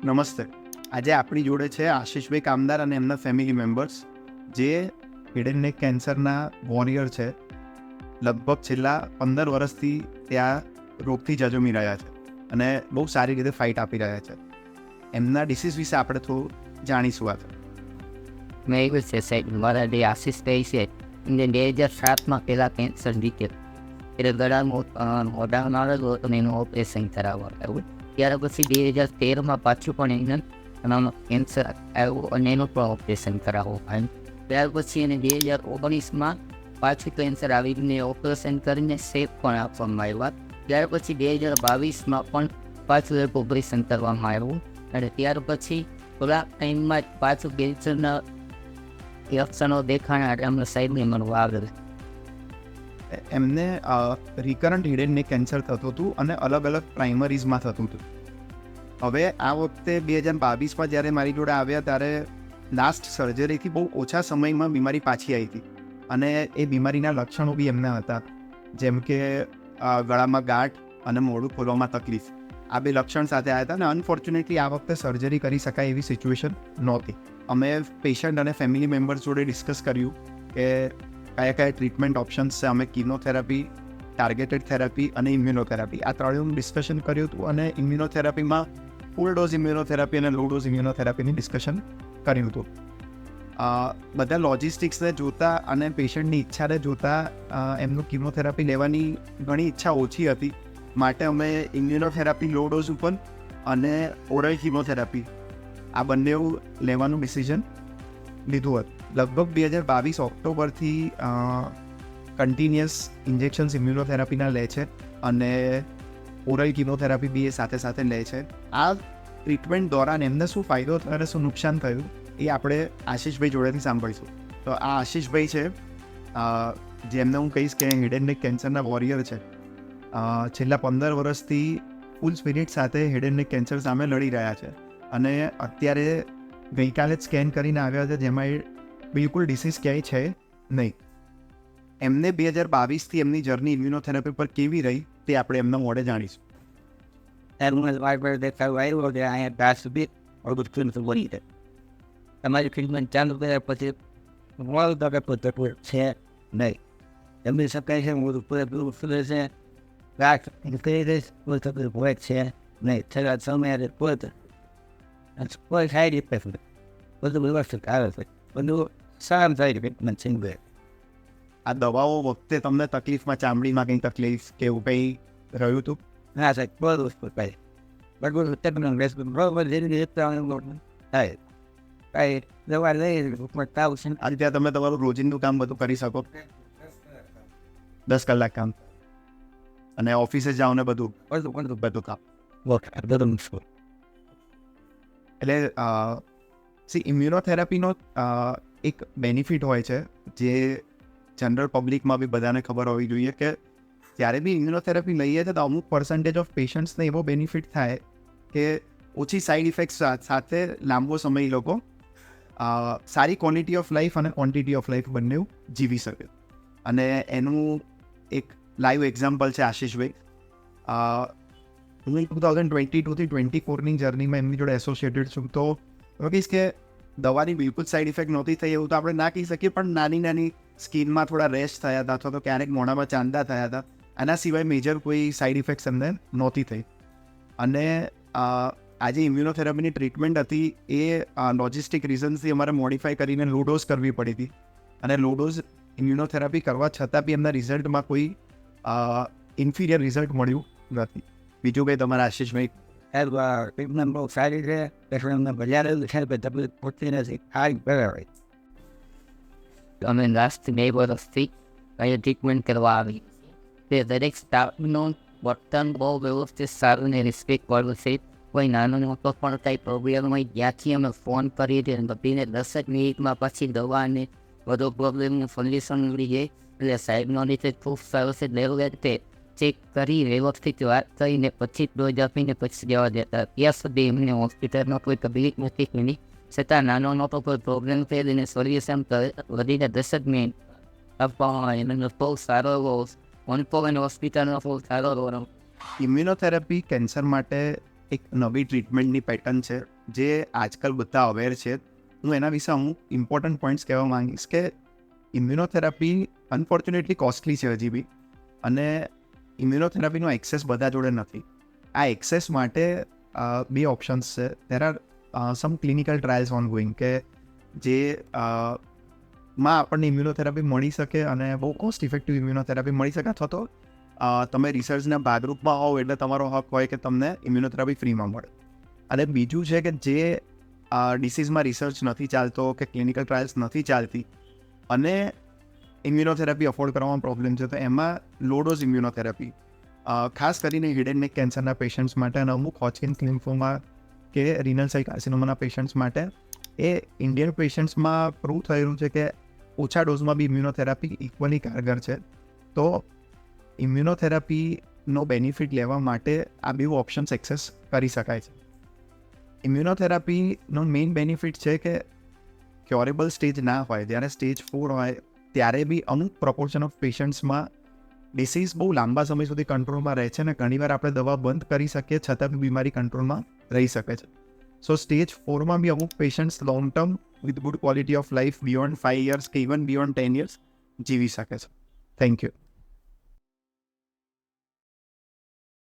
નમસ્તે. આજે આપણી જોડે છે આશીષભાઈ કામદાર અને એમના ફેમિલી મેમ્બર્સ, જે હેડ એન્ડ નેક કેન્સરના વોરિયર છે. લગભગ છેલ્લા 15 વર્ષથી ત્યાં રોગથી ઝઝૂમી રહ્યા છે અને બહુ સારી રીતે ફાઇટ આપી રહ્યા છે. એમના ડિસીઝ વિશે આપણે થોડું જાણીશું. મેં એવું છે સાહેબ, મારા જે આશીષભાઈ છે એમને 2007માં પહેલાં કેન્સર જીત્યું. એટલે ગળામાં મોઢામાં આવેલું હતું એનું ઓપરેશન કરાવવા આવ્યું. ત્યાર પછી 2013માં પાછું પણ એમને કેન્સર આવ્યું અને એનું પણ ઓપરેશન કરાવવું આવ્યું. ત્યાર પછી એને 2019માં પાછું કેન્સર આવીને ઓપરેશન કરીને સેફ પણ આપવામાં આવ્યા. ત્યાર પછી 2022માં પણ પાછું એક ઓપરેશન કરવામાં આવ્યું અને ત્યાર પછી થોડા ટાઈમમાં જ પાછું કેન્સરના લક્ષણો દેખાણા એટલે અમને સાહેબને મળવા આવેલ. એમને recurrent head and neck cancer થતું હતું અને અલગ અલગ પ્રાઇમરીઝમાં થતું હતું. હવે આ વખતે 2022માં જ્યારે મારી જોડે આવ્યા ત્યારે લાસ્ટ સર્જરીથી બહુ ઓછા સમયમાં બીમારી પાછી આવી હતી અને એ બીમારીના લક્ષણો બી એમના હતા, જેમ કે ગળામાં ગાંઠ અને મોઢું ખોલવામાં તકલીફ. આ બે લક્ષણ સાથે આવ્યા હતા અને અનફોર્ચ્યુનેટલી આ વખતે સર્જરી કરી શકાય એવી સિચ્યુએશન નહોતી. અમે પેશન્ટ અને ફેમિલી મેમ્બર્સ જોડે ડિસ્કસ કર્યું કે કયા ટ્રીટમેન્ટ ઓપ્શન્સ છે. અમે કીમોથેરાપી, ટાર્ગેટેડ થેરાપી અને ઇમ્યુનોથેરાપી, આ ત્રણેયનું ડિસ્કશન કર્યું હતું અને ઇમ્યુનોથેરાપીમાં ફૂલ ડોઝ ઇમ્યુનોથેરાપી અને લો ડોઝ ઇમ્યુનોથેરાપીની ડિસ્કશન કર્યું હતું. બધા લોજિસ્ટિક્સને જોતા અને પેશન્ટની ઈચ્છાને જોતા એમનું કીમોથેરાપી લેવાની ઘણી ઈચ્છા ઓછી હતી. માટે અમે ઇમ્યુનોથેરાપી લો ડોઝ ઉપર અને ઓરલ કીમોથેરાપી આ બંને લેવાનું ડિસિઝન લીધું હતું. લગભગ 2022 ઓક્ટોબરથી કન્ટિન્યુઅસ ઇન્જેક્શન્સ ઇમ્યુનોથેરાપીના લે છે અને ઓરલ કીમોથેરાપી બી એ સાથે સાથે લે છે. આ ટ્રીટમેન્ટ દોરાન એમને શું ફાયદો થયો અને શું નુકસાન થયું એ આપણે આશીષભાઈ જોડેથી સાંભળીશું. તો આ આશીષભાઈ છે, જેમને હું કહીશ કે હેડ એન્ડ નેક કેન્સરના વોરિયર છે. છેલ્લા 15 વર્ષથી ફૂલ સ્પિરિટ સાથે હેડ એન્ડ નેક કેન્સર સામે લડી રહ્યા છે અને અત્યારે ગઈકાલે જ સ્કેન કરીને આવ્યા છે, જેમાં એ બિલકુલ ડિસીઝ ક્યાંય છે નહીં. એમને 2022થી એમની જર્ની ઇમ્યુનોથેરાપી પર કેવી રહી તે આપણે એમના મોઢે જાણીશું. તમારી ટ્રીટમેન્ટ ચાલુ કર્યા પછી છે નહીં એમની શકાય છે પૂરેપૂરું ફૂલે છે ગાંઠ નીકળી દઈશ કોઈ તકલીફ હોય છે નહીં. છેલ્લા સમયે કોઈ સાઈડ ઇફેક્ટ બધું વ્યવસ્થિત આવે છે, બધું સારું સાઈડ ટ્રીટમેન્ટ છે. આ દવાઓ વખતે તમને તકલીફમાં ચામડીમાં કંઈ તકલીફ કે એવું કંઈ રહ્યું હતું? ના સાહેબ, બધું વસ્તુ કાંઈ બધું બરોબર થાય કાંઈ દવા લઈ તાવ છે. આજે ત્યાં તમે તમારું રોજિંદું કામ બધું કરી શકો, 10 કલાક કામ અને ઓફિસે જાઓ ને બધું કામ. એટલે ઇમ્યુનોથેરાપીનો એક બેનિફિટ હોય છે જે જનરલ પબ્લિકમાં બી બધાને ખબર હોવી જોઈએ કે જ્યારે બી ઇમ્યુનોથેરાપી લઈએ તો અમુક પર્સન્ટેજ ઓફ પેશન્ટ્સને એવો બેનિફિટ થાય કે ઓછી સાઇડ ઇફેક્ટ્સ સાથે લાંબો સમય લોકો સારી ક્વોલિટી ઓફ લાઈફ અને ક્વોન્ટિટી ઓફ લાઈફ બંને જીવી શકે. અને એનું એક લાઈવ એક્ઝામ્પલ છે આશીષભાઈ. હું 2022થી 2024ની જર્નીમાં એમની જોડે એસોસિએટેડ છું, તો હું કહીશ કે દવાની બિલકુલ સાઇડ ઇફેક્ટ નહોતી થઈ એવું તો આપણે ના કહી શકીએ, પણ નાની નાની સ્કિનમાં થોડા રેશ થયા હતા અથવા તો ક્યારેક મોઢામાં ચાંદા થયા હતા. આના સિવાય મેજર કોઈ સાઇડ ઇફેક્ટ્સ એમને નહોતી થઈ. અને આજે ઇમ્યુનોથેરાપીની ટ્રીટમેન્ટ હતી એ લોજિસ્ટિક રીઝન્સથી અમારે મોડિફાઈ કરીને લો ડોઝ કરવી પડી હતી અને લો ડોઝ ઇમ્યુનોથેરાપી કરવા છતાં બી એમના રિઝલ્ટમાં કોઈ ઇન્ફિરિયર રિઝલ્ટ મળ્યું નથી. બીજું કંઈ તમારા આશીષભાઈ? ટ્રીટમેન્ટ બહુ સારી છે, પેશન્ટને બજારેલું છે, તકલીફ પૂરતી નથી. અમે લાસ્ટ 2 વર્ષથી અહીં ટ્રીટમેન્ટ કરવા આવી. તે દરેક સ્ટાફનું વર્તન બહુ વ્યવસ્થિત સારું ને રિસ્પેક્ટ વાળું છે. કોઈ નાનો મોટો પણ કંઈ પ્રોબ્લેમ હોય ત્યાંથી અમે ફોન કરીએ છીએ, બધીને 10 જ મિનિટમાં પછી દવાને બધો પ્રોબ્લેમનું સોલ્યુશન મળી જાય. એટલે સાહેબનો રીતે ખૂબ સારું છે. લેવું તે ચેક કરી વ્યવસ્થિત વાત કરીને પછી ડોઝ આપીને પછી જવા દેતા. ત્યાં સુધી એમને હોસ્પિટલમાં કોઈ તકલીફ નથી એની છતાં નાનો મોટો કોઈ પ્રોબ્લેમ છે એને સોલ્યુશન કરે વધીને 10 જ મિનિટ આપવામાં આવે. એનો બહુ સારો એવો હોસ્પિટલનો બહુ સારો. ઇમ્યુનોથેરાપી કેન્સર માટે એક નવી ટ્રીટમેન્ટની પેટર્ન છે જે આજકાલ બધા અવેર છે. હું એના વિશે અમુક ઇમ્પોર્ટન્ટ પોઈન્ટ્સ કહેવા માંગીશ કે ઇમ્યુનોથેરાપી અનફોર્ચ્યુનેટલી કોસ્ટલી છે હજી બી, અને ઇમ્યુનોથેરાપીનો એક્સેસ બધા જોડે નથી. આ એક્સેસ માટે બે ઓપ્શન્સ છે. There are some clinical trials on going કે જે માં આપણને ઇમ્યુનોથેરાપી મળી શકે અને બહુ કોસ્ટ ઇફેક્ટિવ ઇમ્યુનોથેરાપી મળી શકે, અથવા તો તમે રિસર્ચના ભાગરૂપમાં હોવ એટલે તમારો હક હોય કે તમને ઇમ્યુનોથેરાપી ફ્રીમાં મળે. અને બીજું છે કે જે ડિસીઝમાં રિસર્ચ નથી ચાલતો કે ક્લિનિકલ ટ્રાયલ્સ નથી ચાલતી અને ઇમ્યુનોથેરાપી અફોર્ડ કરવામાં પ્રોબ્લેમ છે, તો એમાં લો ડોઝ ઇમ્યુનોથેરાપી ખાસ કરીને હેડ એન્ડ નેક કેન્સરના પેશન્ટ્સ માટે અને અમુક હોજકિન્સ લિમ્ફોમા કે રિનલ સેલ કાર્સિનોમાના પેશન્ટ્સ માટે એ ઇન્ડિયન પેશન્ટ્સમાં પ્રૂવ થયેલું છે કે ઓછા ડોઝમાં બી ઇમ્યુનોથેરાપી ઇક્વલી કારગર છે. તો ઇમ્યુનોથેરાપીનો બેનિફિટ લેવા માટે આ બે ઓપ્શન્સ એક્સેસ કરી શકાય છે. ઇમ્યુનોથેરાપીનો મેઇન બેનિફિટ છે કે ક્યોરેબલ સ્ટેજ ના હોય, જ્યારે સ્ટેજ 4 હોય ત્યારે બી અમુક પ્રપોર્શન ઓફ પેશન્ટ્સમાં ડિસીઝ બહુ લાંબા સમય સુધી કંટ્રોલમાં રહે છે અને ઘણીવાર આપણે દવા બંધ કરી શકીએ છતાં બી બીમારી કંટ્રોલમાં રહી શકે છે. સો સ્ટેજ 4માં બી અમુક patients long term with good quality of life beyond 5 years કે ઇવન બિયોન્ડ 10 years જીવી શકે છે. Thank you.